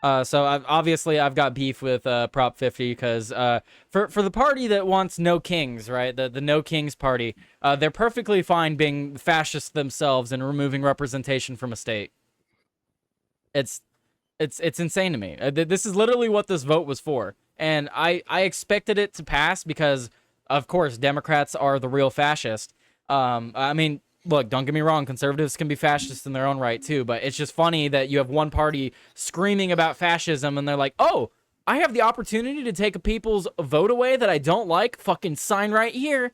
So obviously I've got beef with Prop 50 because for the party that wants no kings, right? The no kings party, they're perfectly fine being fascist themselves and removing representation from a state. It's it's insane to me. This is literally what this vote was for, and I expected it to pass because of course Democrats are the real fascist. I mean, look, don't get me wrong, conservatives can be fascist in their own right too, but it's just funny that you have one party screaming about fascism and they're like, "Oh, I have the opportunity to take a people's vote away that I don't like. Fucking sign right here."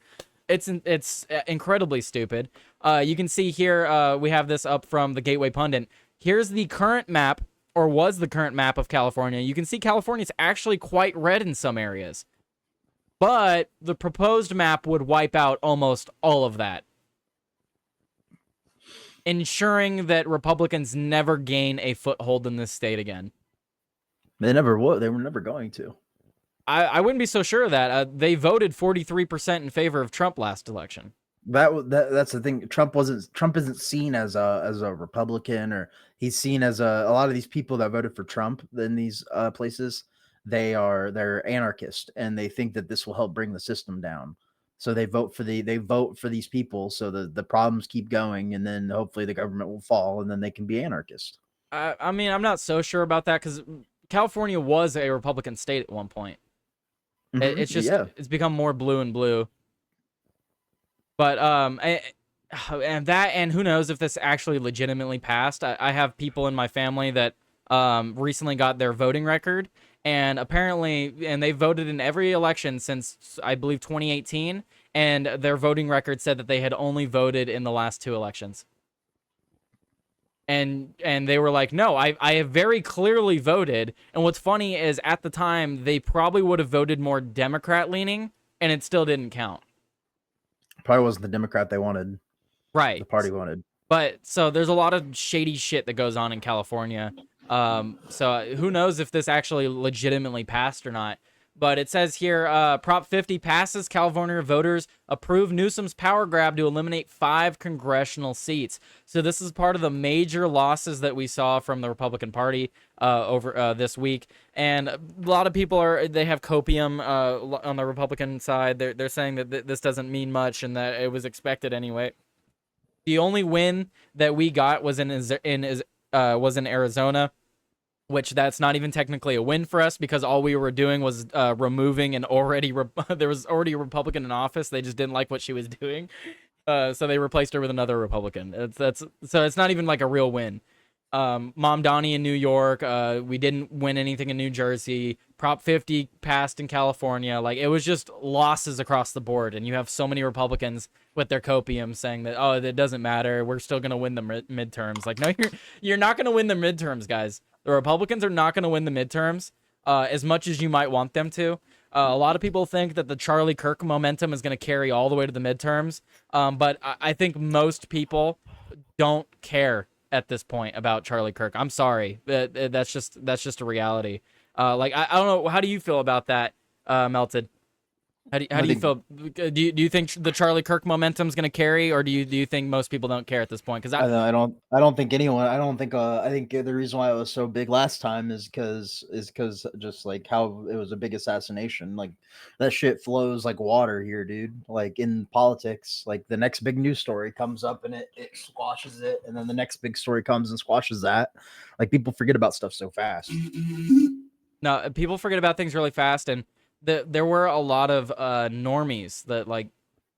It's incredibly stupid. You can see here we have this up from the Gateway Pundit. Here's the current map, or was the current map of California. You can see California's actually quite red in some areas, but the proposed map would wipe out almost all of that, ensuring that Republicans never gain a foothold in this state again. They never would. They were never going to. I wouldn't be so sure of that. They voted 43% in favor of Trump last election. That's the thing. Trump isn't seen as a Republican, or he's seen as a lot of these people that voted for Trump in these places. They're anarchist, and they think that this will help bring the system down. So they vote for these people, so the problems keep going, and then hopefully the government will fall, and then they can be anarchist. I mean, I'm not so sure about that because California was a Republican state at one point. It's just Yeah. it's become more blue and blue. But and who knows if this actually legitimately passed. I have people in my family that recently got their voting record, and apparently, and they voted in every election since I believe 2018, and their voting record said that they had only voted in the last two elections. And they were like, no, I have very clearly voted. And what's funny is at the time they probably would have voted more Democrat leaning, and it still didn't count. Probably wasn't the Democrat they wanted. The Right. party wanted. But so there's a lot of shady shit that goes on in California. So who knows if this actually legitimately passed or not. But it says here, Prop 50 passes. California voters approve Newsom's power grab to eliminate 5 congressional seats. So this is part of the major losses that we saw from the Republican Party over this week. And a lot of people they have copium on the Republican side. They're saying that this doesn't mean much and that it was expected anyway. The only win that we got was in Arizona, which that's not even technically a win for us because all we were doing was removing an already there was already a Republican in office. They just didn't like what she was doing, so they replaced her with another Republican. So it's not even like a real win. Mamdani in New York. We didn't win anything in New Jersey. Prop 50 passed in California. Like, it was just losses across the board. And you have so many Republicans with their copium saying that, oh, it doesn't matter. We're still going to win the midterms. Like, no, you're not going to win the midterms, guys. The Republicans are not going to win the midterms as much as you might want them to. A lot of people think that the Charlie Kirk momentum is going to carry all the way to the midterms. But I think most people don't care at this point about Charlie Kirk. I'm sorry. That's just a reality. Like, I don't know. How do you feel about that, Melted? How do you feel? Do you think the Charlie Kirk momentum is going to carry, or do you think most people don't care at this point? Because I don't think anyone. I don't think. I think the reason why it was so big last time is because just like how it was a big assassination. Like, that shit flows like water here, dude. Like, in politics, like the next big news story comes up and it squashes it, and then the next big story comes and squashes that. Like, people forget about stuff so fast. no, people forget about things really fast, and there were a lot of normies that like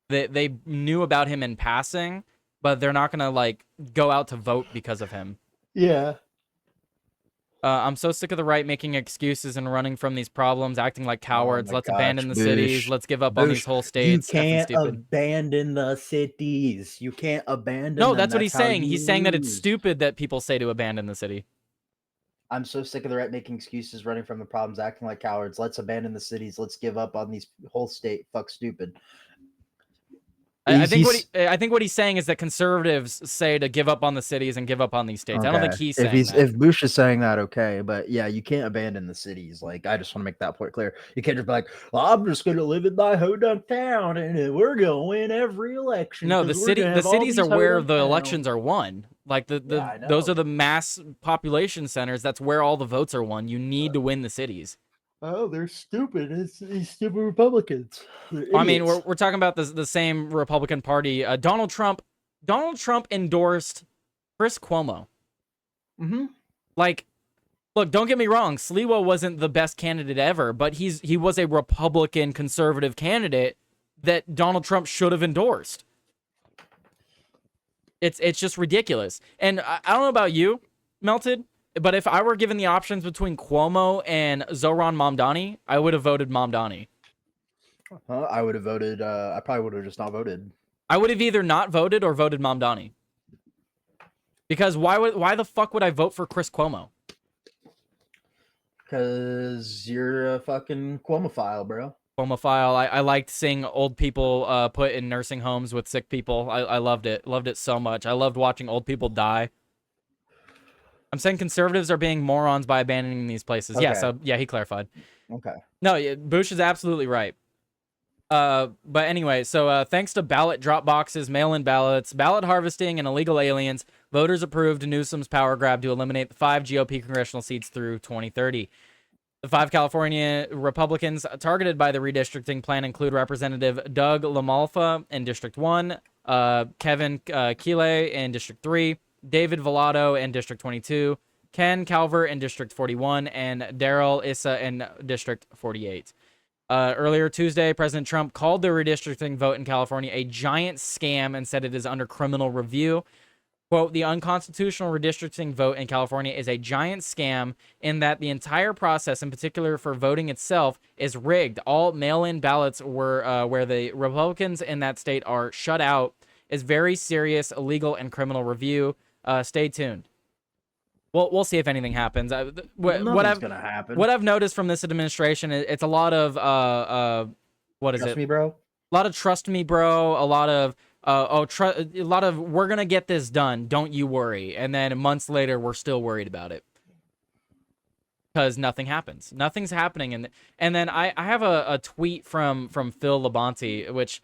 they knew about him in passing, but they're not gonna like go out to vote because of him. Yeah. I'm so sick of the right making excuses and running from these problems, acting like Oh cowards. my Let's gosh, abandon the cities. Bush. Let's give up on these Bush, whole you states. Effing can't stupid. abandon the cities. You can't abandon No, them. that's what That's he's how saying. you He's saying that it's lose. stupid that people say to abandon the city. I'm so sick of the right making excuses, running from the problems, acting like cowards. Let's abandon the cities. Let's give up on these whole state. Fuck stupid. I think He's I think what he's saying is that conservatives say to give up on the cities and give up on these states. I don't think okay. he's If saying he's that. if Bush is saying that, okay, but yeah, you can't abandon the cities. Like, I just want to make that point clear. You can't just be like, well, I'm just gonna live in my hodunk town and we're gonna win every election No, because we're gonna the have all cities these are where hodunk the towns. elections are won. Like Yeah, I those are know. the mass population centers. That's where all the votes are won. You need to win the cities. Oh, they're stupid. It's these stupid Republicans. They're I mean, idiots. we're talking about the same Republican Party. Donald Trump endorsed Chris Cuomo. Mm-hmm. Like, look, don't get me wrong. Sliwa wasn't the best candidate ever, but he was a Republican conservative candidate that Donald Trump should have endorsed. It's just ridiculous. And I don't know about you, Melted, but if I were given the options between Cuomo and Zohran Mamdani, I would have voted Mamdani. I would have voted. I probably would have just not voted. I would have either not voted or voted Mamdani. Because why the fuck would I vote for Chris Cuomo? Because you're a fucking Cuomophile, bro. Cuomophile. I liked seeing old people put in nursing homes with sick people. I loved it. Loved it so much. I loved watching old people die. I'm saying conservatives are being morons by abandoning these places. Okay. Yeah, so yeah, he clarified. Okay. No, Bush is absolutely right. But anyway, so thanks to ballot drop boxes, mail-in ballots, ballot harvesting, and illegal aliens, voters approved Newsom's power grab to eliminate the 5 GOP congressional seats through 2030. The 5 California Republicans targeted by the redistricting plan include Representative Doug LaMalfa in District 1, Kevin Keeley in District 3, David Villado in District 22, Ken Calvert in District 41, and Darrell Issa in District 48. Earlier Tuesday, President Trump called the redistricting vote in California a giant scam and said it is under criminal review. Quote, the unconstitutional redistricting vote in California is a giant scam in that the entire process, in particular for voting itself, is rigged. All mail-in ballots were where the Republicans in that state are shut out is very serious illegal and criminal review. Stay tuned. We'll see if anything happens. Nothing's gonna happen. What I've noticed from this administration, it's a lot of what is Trust it? me, bro. A lot of trust me, bro. A lot of a lot of we're gonna get this done. Don't you worry. And then months later, we're still worried about it because nothing happens. Nothing's happening. And then I have a tweet from Phil Labonte, which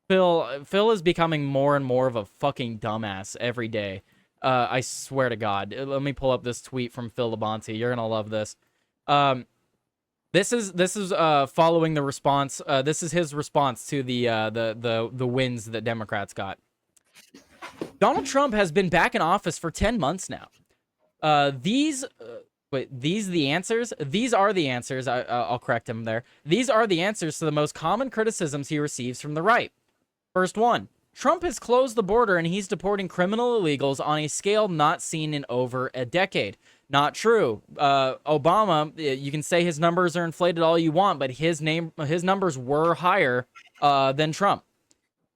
Phil is becoming more and more of a fucking dumbass every day. I swear to God. Let me pull up this tweet from Phil Labonte. You're gonna love this. This is following the response. This is his response to the wins that Democrats got. Donald Trump has been back in office for 10 months now. These the answers? These are the answers. I'll correct him there. These are the answers to the most common criticisms he receives from the right. First one. Trump has closed the border and he's deporting criminal illegals on a scale not seen in over a decade. Not true. Obama, you can say his numbers are inflated all you want, but his numbers were higher than Trump.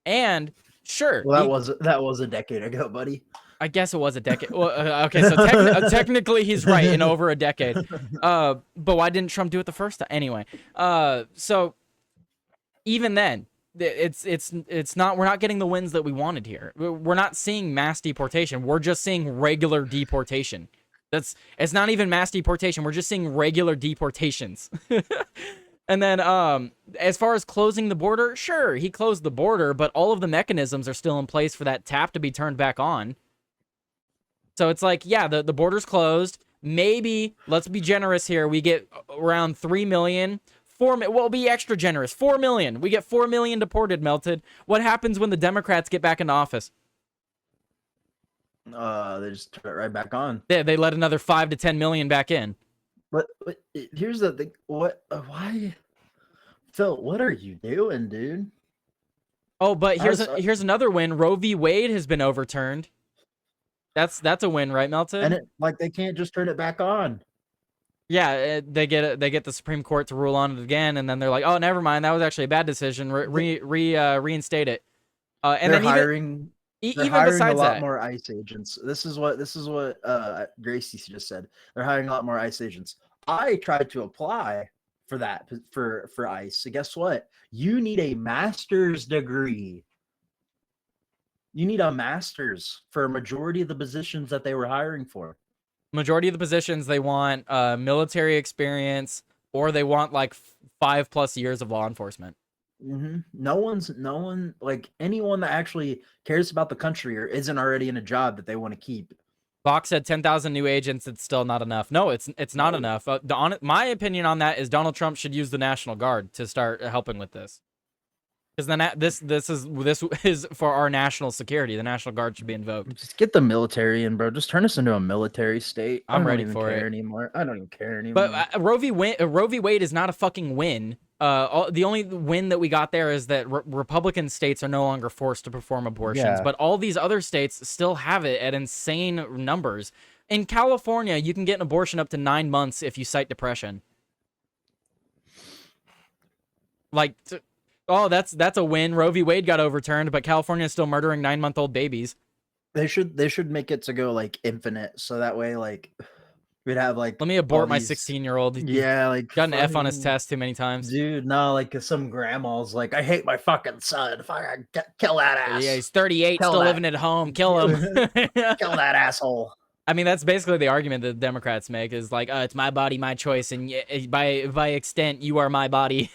And sure, Well, that was a decade ago, buddy. I guess it was a decade. Well, okay, so technically he's right in over a decade. But why didn't Trump do it the first time? Anyway, so even then, it's not, we're not getting the wins that we wanted here. We're not seeing mass deportation. We're just seeing regular deportation. It's not even mass deportation. We're just seeing regular deportations. And then as far as closing the border, sure, he closed the border, but all of the mechanisms are still in place for that tap to be turned back on. So it's like, yeah, the border's closed. Maybe, let's be generous here, we get around 3 million. We'll be extra generous. 4 million. We get 4 million deported, Melted. What happens when the Democrats get back into office? They just turn it right back on. They let another 5 to 10 million back in. But here's the thing. What? Why? Phil, what are you doing, dude? Oh, but here's another win. Roe v. Wade has been overturned. That's a win, right, Melted? And they can't just turn it back on. Yeah, they get the Supreme Court to rule on it again, and then they're like, "Oh, never mind, that was actually a bad decision. Reinstate it." And they're then hiring even hiring besides a lot that, more ICE agents. This is what Gracie just said. They're hiring a lot more ICE agents. I tried to apply for that for ICE. So guess what? You need a master's degree. You need a master's for a majority of the positions that they were hiring for. majority of the positions they want military experience, or they want like 5+ years of law enforcement. No one like anyone that actually cares about the country or isn't already in a job that they want to keep. Fox said 10,000 new agents. It's still not enough. No, it's not No, enough. My opinion on that is Donald Trump should use the National Guard to start helping with this. Because then this is for our national security. The National Guard should be invoked. just get the military in, bro. Just turn us into a military state. I I'm don't ready even for care it. anymore. I don't even care But anymore. Roe v. Wade is not a fucking win. The only win that we got there is that Republican states are no longer forced to perform abortions, Yeah, but all these other states still have it at insane numbers. In California, you can get an abortion up to 9 months if you cite depression. Like, oh, that's a win. Roe v. Wade got overturned, but California is still murdering 9-month-old babies. they should make it to go like infinite, so that way like we'd have like Let me all abort my these. 16-year-old. He's Yeah, like got an F on his fucking test too many times. dude. No, like some grandma's like, I hate my fucking son. Fucking kill that Yeah, ass. he's 38, Kill still that. living at home. Kill him. Kill that asshole. I mean, that's basically the argument that the Democrats make is like, it's my body, my choice, and by extent, you are my body.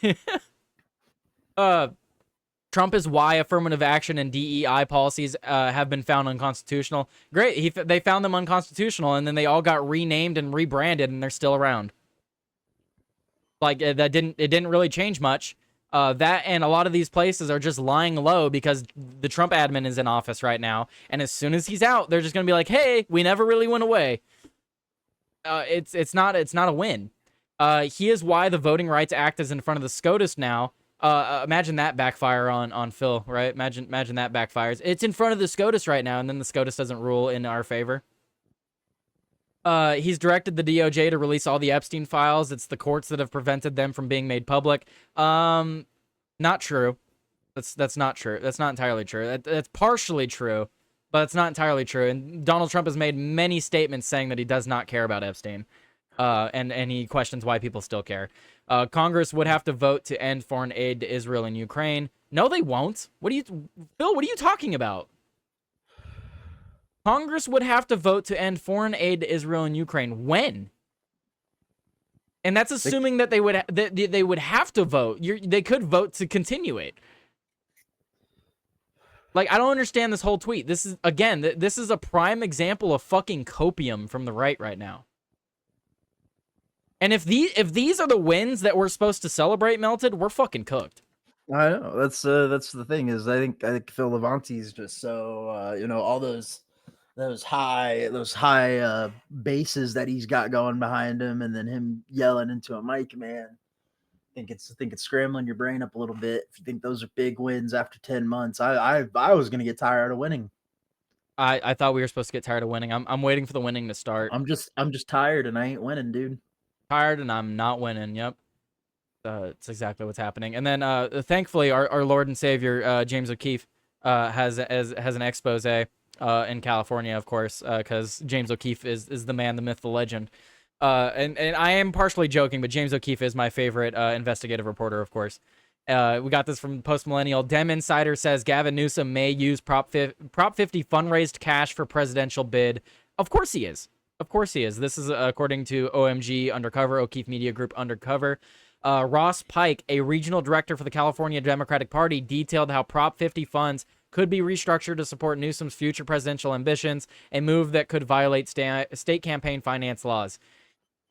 uh, Trump is why affirmative action and DEI policies have been found unconstitutional. Great, they found them unconstitutional, and then they all got renamed and rebranded, and they're still around. Like it didn't really change much. That and a lot of these places are just lying low because the Trump admin is in office right now, and as soon as he's out, they're just gonna be like, "Hey, we never really went away." It's not a win. He is why the Voting Rights Act is in front of the SCOTUS now. Imagine that backfire on Phil, right? Imagine that backfires. It's in front of the SCOTUS right now, and then the SCOTUS doesn't rule in our favor. He's directed the DOJ to release all the Epstein files. It's the courts that have prevented them from being made public. Not true. That's not true. That's not entirely true. That's partially true, but it's not entirely true. And Donald Trump has made many statements saying that he does not care about Epstein. And he questions why people still care. Congress would have to vote to end foreign aid to Israel and Ukraine. No, they won't. Bill, what are you talking about? Congress would have to vote to end foreign aid to Israel and Ukraine. When? And that's assuming that they would have to vote. They could vote to continue it. Like, I don't understand this whole tweet. This is a prime example of fucking copium from the right now. And if these are the wins that we're supposed to celebrate, Melted, we're fucking cooked. I know that's the thing is I think Phil Levanti is just so all those high bases that he's got going behind him, and then him yelling into a mic, man. I think it's scrambling your brain up a little bit. If you think those are big wins after 10 months, I was gonna get tired of winning. I thought we were supposed to get tired of winning. I'm waiting for the winning to start. I'm just tired and I ain't winning, dude. Tired and I'm not winning. Yep. It's exactly what's happening. And then thankfully our Lord and Savior James O'Keefe has an expose in California, of course, because James O'Keefe is the man, the myth, the legend. And I am partially joking, but James O'Keefe is my favorite investigative reporter, of course. We got this from Post Millennial. Dem Insider says Gavin Newsom may use Prop 50 fundraised cash for presidential bid. Of course he is. Of course he is. This is according to OMG Undercover, O'Keefe Media Group Undercover. Ross Pike, a regional director for the California Democratic Party, detailed how Prop 50 funds could be restructured to support Newsom's future presidential ambitions, a move that could violate state campaign finance laws.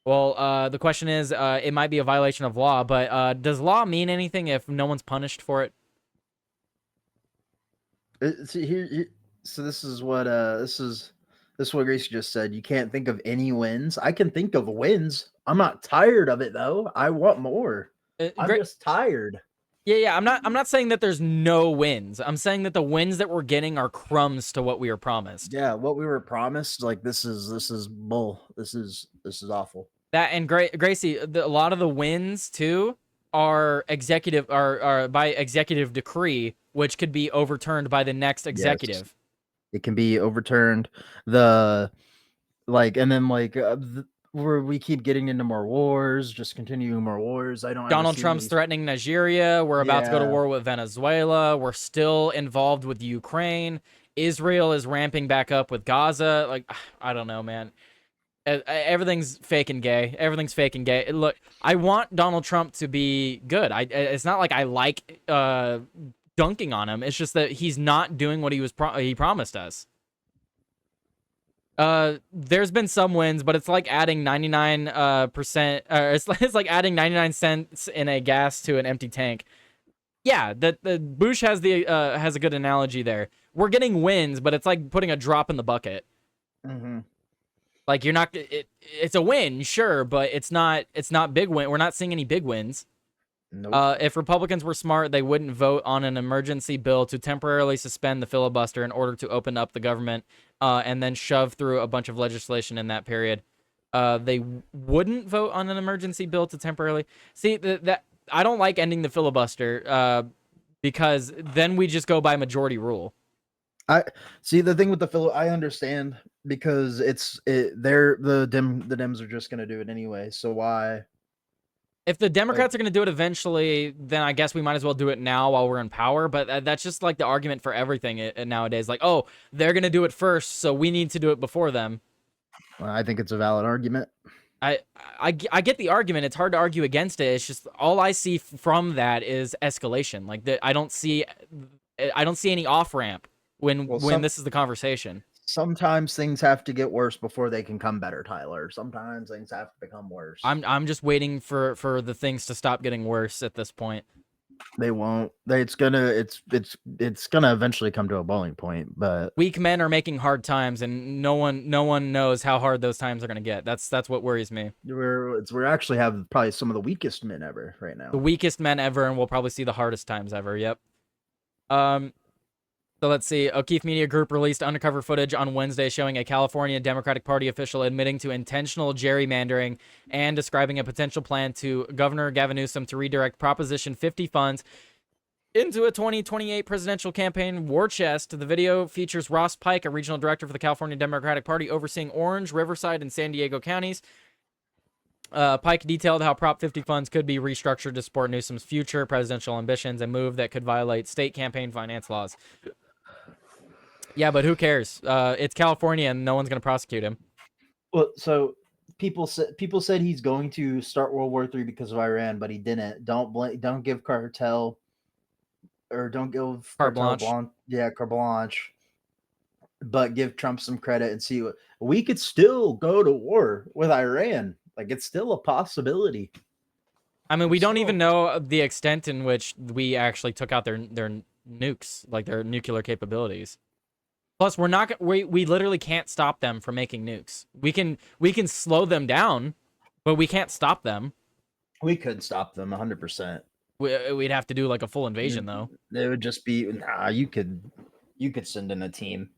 Well, the question is, it might be a violation of law, but does law mean anything if no one's punished for it? So this is what Gracie just said. You can't think of any wins. I can think of wins. I'm not tired of it though. I want more. I'm just tired. Yeah. I'm not saying that there's no wins. I'm saying that the wins that we're getting are crumbs to what we were promised. Yeah, what we were promised, like this is bull. This is awful. That and Gracie, a lot of the wins too are by executive decree, which could be overturned by the next executive. Yes. It can be overturned. And then where we keep getting into more wars, just continuing more wars. Donald Trump's threatening Nigeria. We're about to go to war with Venezuela. We're still involved with Ukraine. Israel is ramping back up with Gaza. Like, I don't know, man. Everything's fake and gay. Everything's fake and gay. Look, I want Donald Trump to be good. It's not like I like dunking on him. It's just that he's not doing what he promised us. There's been some wins, but it's like adding 99%. It's like adding 99 cents in a gas to an empty tank. Yeah, the Bush has a good analogy there. We're getting wins, but it's like putting a drop in the bucket. Mm-hmm. Like you're not it's a win, sure, but it's not big win. We're not seeing any big wins. Nope. If Republicans were smart, they wouldn't vote on an emergency bill to temporarily suspend the filibuster in order to open up the government and then shove through a bunch of legislation in that period. They wouldn't vote on an emergency bill to temporarily see that I don't like ending the filibuster because then we just go by majority rule. I see the thing with I understand because they're the Dems are just gonna do it anyway. So why? If the Democrats are going to do it eventually, then I guess we might as well do it now while we're in power. But that's just like the argument for everything nowadays. Like, oh, they're going to do it first, so we need to do it before them. Well, I think it's a valid argument. I get the argument. It's hard to argue against it. It's just all I see from that is escalation. Like I don't see any off ramp when this is the conversation. Sometimes things have to get worse before they can come better, Tyler. Sometimes things have to become worse. I'm just waiting for the things to stop getting worse at this point. They won't. It's gonna eventually come to a boiling point. But weak men are making hard times, and no one knows how hard those times are gonna get. That's what worries me. We're actually have probably some of the weakest men ever right now. The weakest men ever, and we'll probably see the hardest times ever. Yep. So let's see. O'Keefe Media Group released undercover footage on Wednesday showing a California Democratic Party official admitting to intentional gerrymandering and describing a potential plan to Governor Gavin Newsom to redirect Proposition 50 funds into a 2028 presidential campaign war chest. The video features Ross Pike, a regional director for the California Democratic Party, overseeing Orange, Riverside, and San Diego counties. Pike detailed how Prop 50 funds could be restructured to support Newsom's future presidential ambitions, a move that could violate state campaign finance laws. Yeah, but who cares? It's California, and no one's going to prosecute him. Well, so people said he's going to start World War III because of Iran, but he didn't. Don't give cartel, or don't give carte blanche. Carte blanche. But give Trump some credit and see what we could still go to war with Iran. Like it's still a possibility. I mean, we don't even know the extent in which we actually took out their nukes, like their nuclear capabilities. Plus, we literally can't stop them from making nukes. We can slow them down, but we can't stop them. We could stop them 100%. We'd have to do like a full invasion, though. It would just be you could send in a team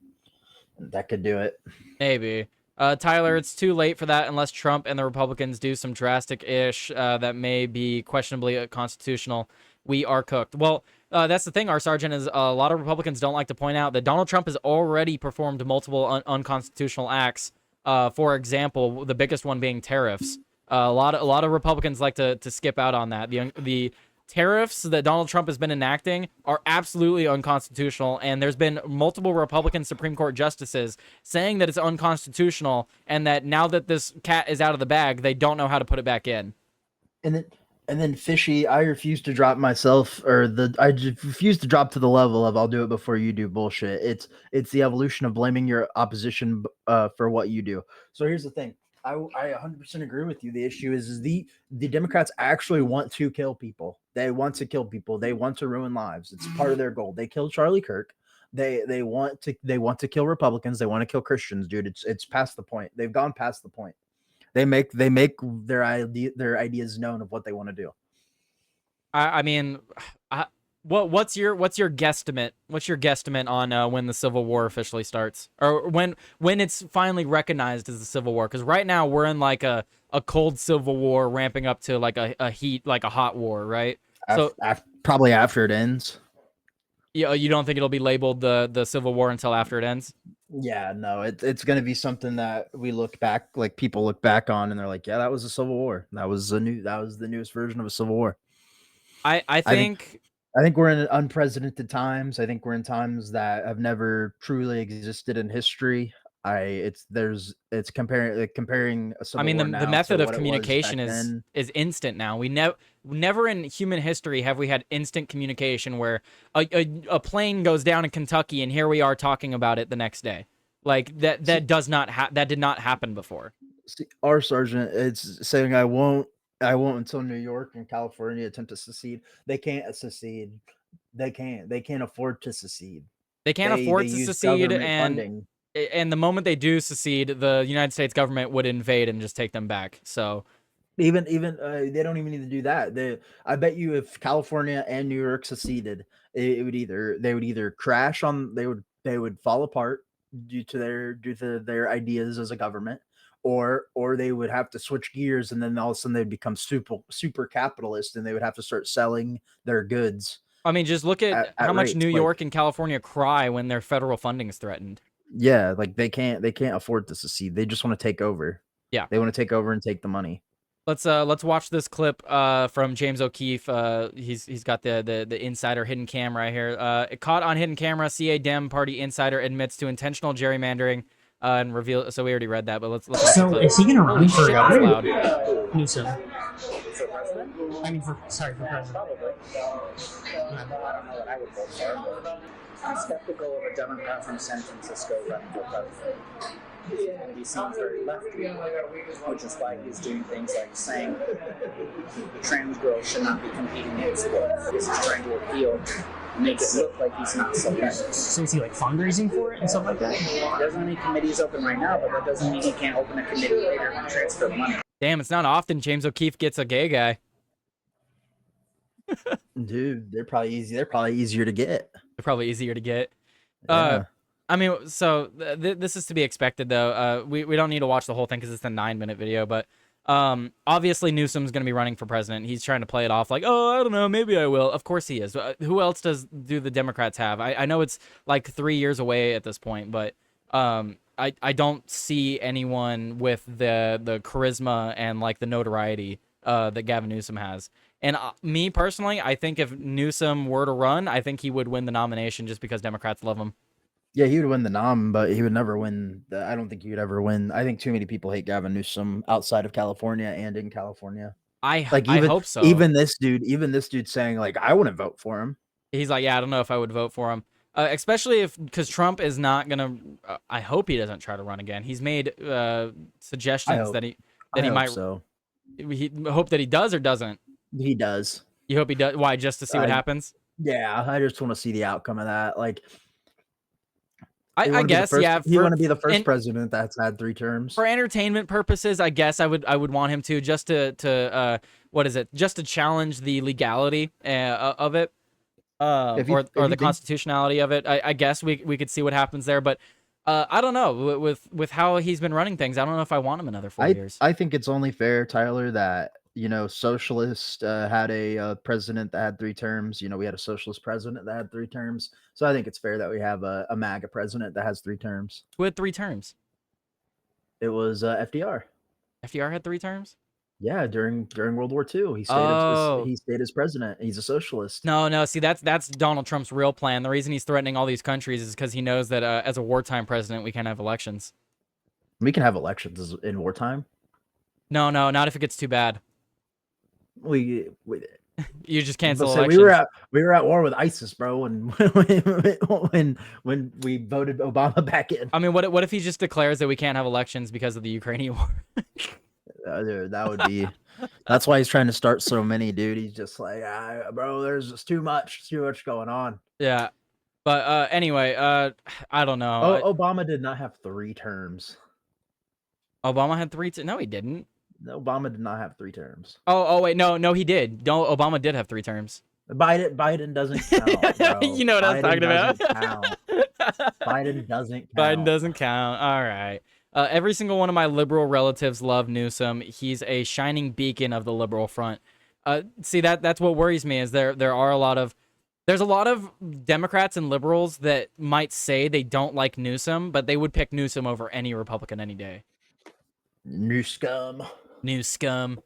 that could do it. Maybe. Tyler, it's too late for that unless Trump and the Republicans do some drastic-ish that may be questionably constitutional. We are cooked. Well, that's the thing, our sergeant, is a lot of Republicans don't like to point out that Donald Trump has already performed multiple unconstitutional acts. For example, the biggest one being tariffs. A lot of Republicans like to skip out on that. The tariffs that Donald Trump has been enacting are absolutely unconstitutional, and there's been multiple Republican Supreme Court justices saying that it's unconstitutional, and that now that this cat is out of the bag, they don't know how to put it back in. And then fishy, I refuse to drop myself, I refuse to drop to the level of I'll do it before you do bullshit. It's the evolution of blaming your opposition for what you do. So here's the thing. I 100% agree with you. The issue is the Democrats actually want to kill people. They want to kill people. They want to ruin lives. It's part of their goal. They killed Charlie Kirk. They want to kill Republicans. They want to kill Christians, dude. It's past the point. They've gone past the point. They make their ideas known of what they want to do. I mean, what's your guesstimate? What's your guesstimate on when the Civil War officially starts, or when it's finally recognized as the Civil War? Because right now we're in like a cold Civil War ramping up to like a hot war, right? Probably after it ends. You don't think it'll be labeled the Civil War until after it ends? Yeah, no, it's going to be something that we look back, like people look back on, and they're like, yeah, that was a Civil War. That was the newest version of a Civil War. I think we're in unprecedented times. I think we're in times that have never truly existed in history. It's comparing a I civil mean, war the now to method of what it was back communication then. is instant now. We never in human history have we had instant communication where a plane goes down in Kentucky and here we are talking about it the next day. Like See, that did not happen before. our sergeant is saying, I won't until New York and California attempt to secede. They can't secede. They can't afford to secede. They can't They afford to use secede, government and funding. the moment they do secede, the United States government would invade and just take them back. So Even they don't even need to do that. I bet you if California and New York seceded, it would either they would either crash on they would fall apart due to their ideas as a government, or they would have to switch gears, and then all of a sudden they'd become super capitalist, and they would have to start selling their goods I mean, just look at how at much rates New like, York and California cry when their federal funding is threatened. yeah, like they can't afford to secede. They just want to take over. Yeah. They want to take over and take the money. Let's watch this clip from James O'Keefe. He's got the insider hidden camera here. Caught on hidden camera, CA Dem party insider admits to intentional gerrymandering and reveal. So we already read that, but let's watch the So clip. is he gonna Holy run for shit, that's loud. Newsom? I mean, for president. Probably. I don't know what I would vote for. I'm skeptical of a Democrat from San Francisco running for president. And he seems very lefty, which is why he's doing things like saying trans girls should not be competing in sports. He's trying to appeal, make it look like he's not so left. So is he like fundraising for it and stuff like that? He doesn't have any committees open right now, but that doesn't mean he can't open a committee later and transfer money. Damn, it's not often James O'Keefe gets a gay guy. Dude, they're probably easy. They're probably easier to get. They're probably easier to get. Yeah. I mean, so this is to be expected, though. We don't need to watch the whole thing because it's a 9-minute video, but obviously Newsom's going to be running for president. He's trying to play it off like, oh, I don't know, maybe I will. Of course he is. Who else do the Democrats have? I know it's like 3 years away at this point, but I don't see anyone with the charisma and like the notoriety that Gavin Newsom has. And me personally, I think if Newsom were to run, I think he would win the nomination just because Democrats love him. Yeah, he would win the nom, but he would never win. I don't think he would ever win. I think too many people hate Gavin Newsom outside of California and in California. Like I hope so. even this dude saying like I wouldn't vote for him. He's like, yeah, I don't know if I would vote for him. Especially because Trump is not gonna. I hope he doesn't try to run again. He's made suggestions that he might. So. He hope that he does or doesn't. He does. You hope he does? Why? Just to see what happens? Yeah, I just want to see the outcome of that. Like, I guess, yeah. You want to be the first president that's had 3 terms. For entertainment purposes, I guess I would want him to just to what is it? Just to challenge the legality of it, or the constitutionality of it. I guess we could see what happens there, but I don't know with how he's been running things. I don't know if I want him another 4 years. I think it's only fair, Tyler, that socialist had a president that had 3 terms. We had a socialist president that had 3 terms. So I think it's fair that we have a MAGA president that has 3 terms. Who had 3 terms? It was FDR. FDR had 3 terms? Yeah, during World War II, he stayed as president. He's a socialist. No. See, that's Donald Trump's real plan. The reason he's threatening all these countries is because he knows that as a wartime president, we can't have elections. We can have elections in wartime. No, not if it gets too bad. We you just cancel elections. We were at war with ISIS, bro, when we voted Obama back in. I mean, what if he just declares that we can't have elections because of the Ukrainian war? Dude, that would be. That's why he's trying to start so many, dude. He's just like, bro, there's just too much going on. Yeah, but anyway, I don't know. Obama did not have 3 terms. Obama had 3. No, he didn't. Obama did not have 3 terms. Oh wait, no, he did. No, Obama did have 3 terms. Biden doesn't count, bro. You know what I was talking about. Biden doesn't count. Biden doesn't count. All right. Every single one of my liberal relatives love Newsom. He's a shining beacon of the liberal front. See, that's what worries me is there's a lot of Democrats and liberals that might say they don't like Newsom, but they would pick Newsom over any Republican any day. New scum. New scum.